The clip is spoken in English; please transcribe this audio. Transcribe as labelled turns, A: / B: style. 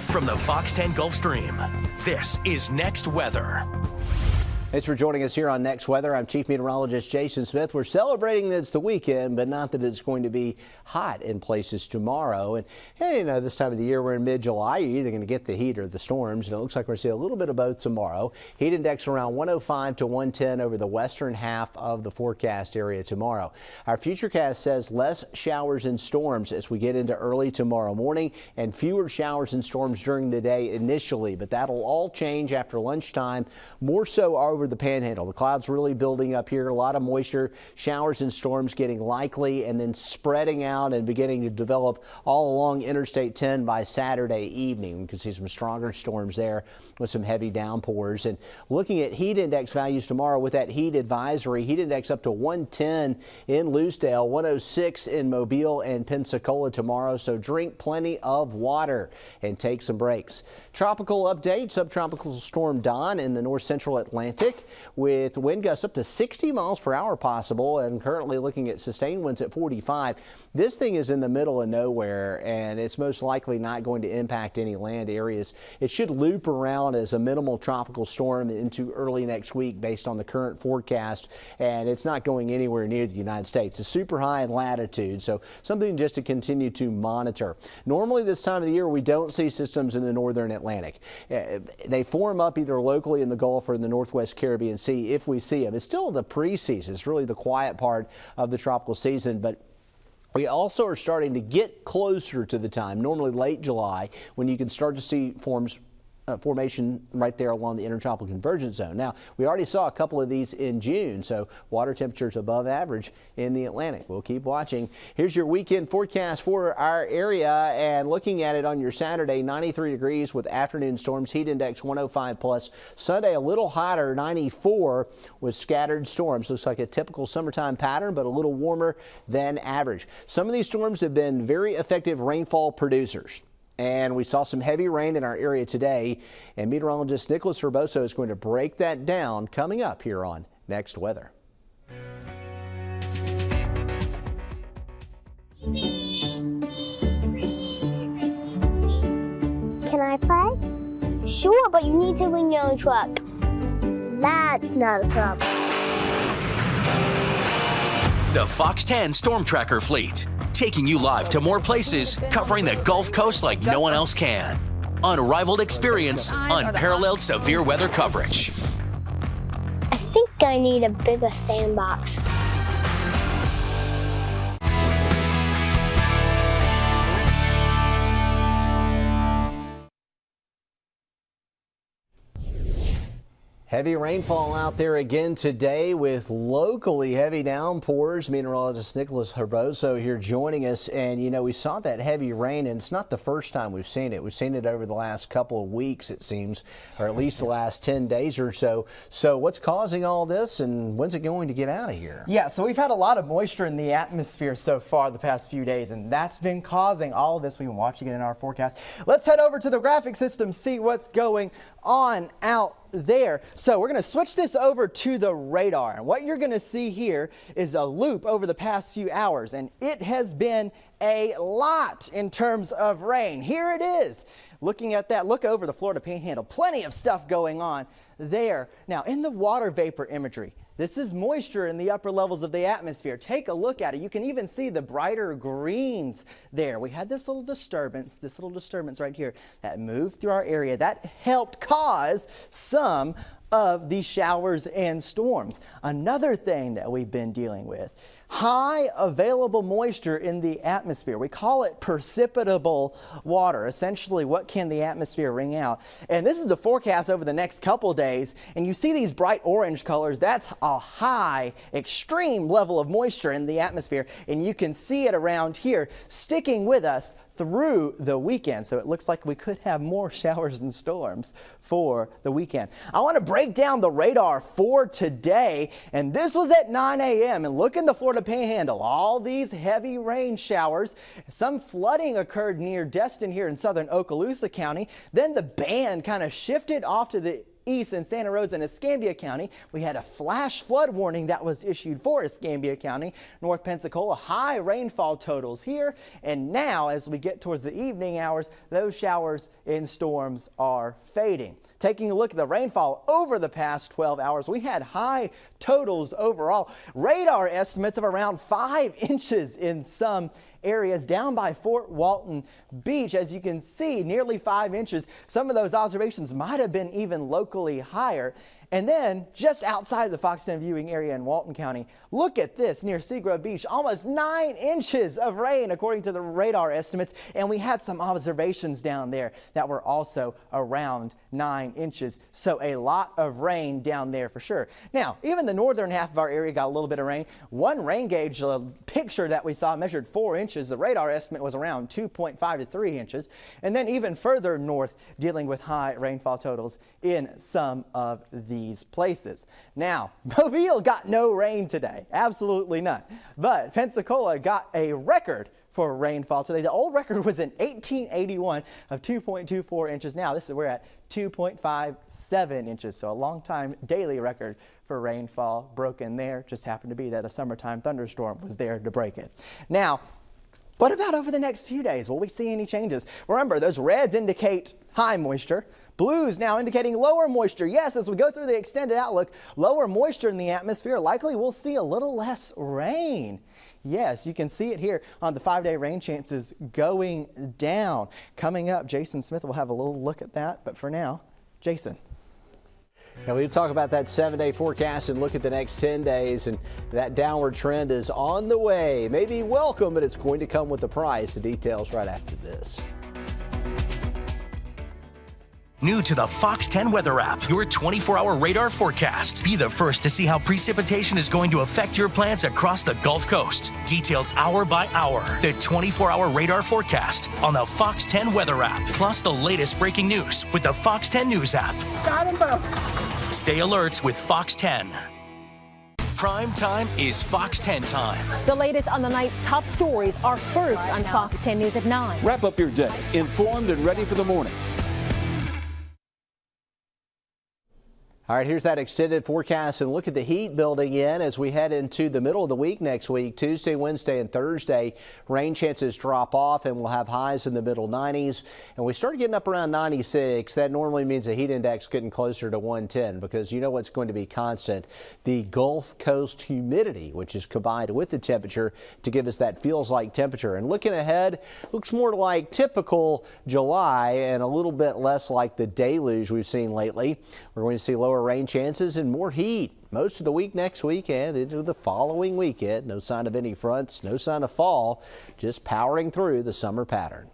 A: From the FOX10 Gulf Stream, this is Next Weather.
B: Thanks for joining us here on Next Weather. I'm Chief Meteorologist Jason Smith. We're celebrating that it's the weekend, but not that it's going to be hot in places tomorrow. And hey, you know, this time of the year, we're in mid-July. You're either going to get the heat or the storms, and it looks like we're going to see a little bit of both tomorrow. Heat index around 105 to 110 over the western half of the forecast area tomorrow. Our futurecast says less showers and storms as we get into early tomorrow morning, and fewer showers and storms during the day initially, but that'll all change after lunchtime, more so over the Panhandle. The clouds really building up here, a lot of moisture, showers and storms getting likely, and then spreading out and beginning to develop all along Interstate 10 by Saturday evening. We can see some stronger storms there with some heavy downpours. And looking at heat index values tomorrow with that heat advisory, heat index up to 110 in Lucedale, 106 in Mobile and Pensacola tomorrow. So drink plenty of water and take some breaks. Tropical update, subtropical storm Don in the north central Atlantic with wind gusts up to 60 miles per hour possible, and currently looking at sustained winds at 45. This thing is in the middle of nowhere, and it's most likely not going to impact any land areas. It should loop around as a minimal tropical storm into early next week based on the current forecast, and it's not going anywhere near the United States. It's super high in latitude, so something just to continue to monitor. Normally this time of the year we don't see systems in the northern Atlantic. They form up either locally in the Gulf or in the northwest Caribbean Sea if we see them. It's still the preseason. It's really the quiet part of the tropical season, but we also are starting to get closer to the time, normally late July, when you can start to see formation right there along the intertropical convergence zone. Now, we already saw a couple of these in June, so water temperatures above average in the Atlantic. We'll keep watching. Here's your weekend forecast for our area, and looking at it on your Saturday, 93 degrees with afternoon storms, heat index 105 plus. Sunday, a little hotter, 94 with scattered storms. Looks like a typical summertime pattern, but a little warmer than average. Some of these storms have been very effective rainfall producers. And we saw some heavy rain in our area today, and meteorologist Nicholas Herboso is going to break that down coming up here on Next Weather.
C: Can I play? Sure, but you need to bring your own truck. That's not a problem.
A: The FOX10 Storm Tracker Fleet, taking you live to more places, covering the Gulf Coast like no one else can. Unrivaled experience, unparalleled severe weather coverage.
C: I think I need a bigger sandbox.
B: Heavy rainfall out there again today with locally heavy downpours. Meteorologist Nicholas Herboso here joining us. And, you know, we saw that heavy rain, and it's not the first time we've seen it. We've seen it over the last couple of weeks, it seems, or at least the last 10 days or so. So what's causing all this, and when's it going to get out of here?
D: Yeah, so we've had a lot of moisture in the atmosphere so far the past few days, and that's been causing all of this. We've been watching it in our forecast. Let's head over to the graphic system, see what's going on out there. So we're going to switch this over to the radar, and what you're going to see here is a loop over the past few hours, and it has been a lot in terms of rain. Here it is. Looking at that, look over the Florida Panhandle. Plenty of stuff going on there. Now, in the water vapor imagery, this is moisture in the upper levels of the atmosphere. Take a look at it. You can even see the brighter greens there. We had this little disturbance right here that moved through our area. That helped cause some of these showers and storms. Another thing that we've been dealing with, high available moisture in the atmosphere. We call it precipitable water. Essentially, what can the atmosphere wring out? And this is the forecast over the next couple days, and you see these bright orange colors. That's a high, extreme level of moisture in the atmosphere, and you can see it around here sticking with us through the weekend. So it looks like we could have more showers and storms for the weekend. I want to break down the radar for today, and this was at 9 a.m. and look in the Florida Panhandle, all these heavy rain showers. Some flooding occurred near Destin here in southern Okaloosa County. Then the band kind of shifted off to the east in Santa Rosa and Escambia County. We had a flash flood warning that was issued for Escambia County. North Pensacola, high rainfall totals here. And now, as we get towards the evening hours, those showers and storms are fading. Taking a look at the rainfall over the past 12 hours, we had high totals overall. Radar estimates of around 5 inches in some areas down by Fort Walton Beach. As you can see, nearly 5 inches. Some of those observations might have been even locally higher. And then just outside the FOX10 viewing area in Walton County, look at this near Seagrove Beach, almost 9 inches of rain according to the radar estimates. And we had some observations down there that were also around 9 inches. So a lot of rain down there for sure. Now, even the northern half of our area got a little bit of rain. One rain gauge picture that we saw measured 4 inches. The radar estimate was around 2.5 to 3 inches. And then even further north, dealing with high rainfall totals in some of these places. Now, Mobile got no rain today. Absolutely none. But Pensacola got a record for rainfall today. The old record was in 1881 of 2.24 inches. Now we're at 2.57 inches. So a long time daily record for rainfall broken there. Just happened to be that a summertime thunderstorm was there to break it. Now, what about over the next few days? Will we see any changes? Remember, those reds indicate high moisture. Blues now indicating lower moisture. Yes, as we go through the extended outlook, lower moisture in the atmosphere. Likely we'll see a little less rain. Yes, you can see it here on the 5-day rain chances going down. Coming up, Jason Smith will have a little look at that. But for now, Jason.
B: Yeah, we'll talk about that 7-day forecast and look at the next 10 days, and that downward trend is on the way. Maybe welcome, but it's going to come with a price. The details right after this.
A: New to the FOX10 weather app, your 24-hour radar forecast. Be the first to see how precipitation is going to affect your plants across the Gulf Coast. Detailed hour by hour. The 24-hour radar forecast on the FOX10 weather app. Plus the latest breaking news with the FOX10 News app.
E: Got him both.
A: Stay alert with FOX10. Prime time is FOX10 time.
F: The latest on the night's top stories are first on FOX10 News at 9.
E: Wrap up your day informed and ready for the morning.
B: All right, here's that extended forecast and look at the heat building in as we head into the middle of the week next week. Tuesday, Wednesday, and Thursday, rain chances drop off and we'll have highs in the middle 90s. And we start getting up around 96. That normally means a heat index getting closer to 110 because you know what's going to be constant. The Gulf Coast humidity, which is combined with the temperature to give us that feels like temperature. And looking ahead, looks more like typical July and a little bit less like the deluge we've seen lately. We're going to see lower rain chances and more heat most of the week next weekend into the following weekend. No sign of any fronts, no sign of fall, just powering through the summer pattern.